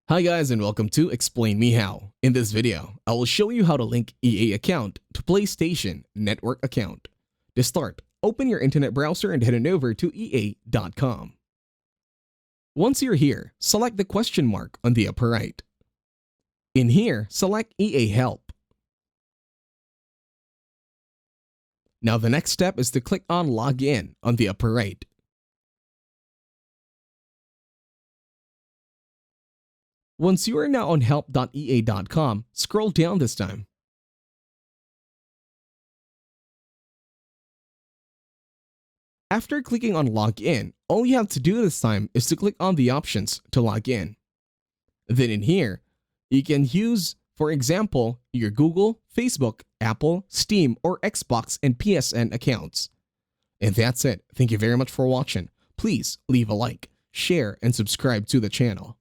Hi guys and welcome to Explain Me How. In this video, I will show you how to link EA account to PlayStation network account. To start, open your internet browser and head on over to ea.com. Once you're here, select the question mark on the upper right. In here, select EA Help. Now the next step is to click on Login on the upper right. Once you are now on help.ea.com, scroll down this time. After clicking on Login, all you have to do this time is to click on the options to log in. Then in here, you can use, for example, your Google, Facebook, Apple, Steam, or Xbox and PSN accounts. And that's it. Thank you very much for watching. Please leave a like, share, and subscribe to the channel.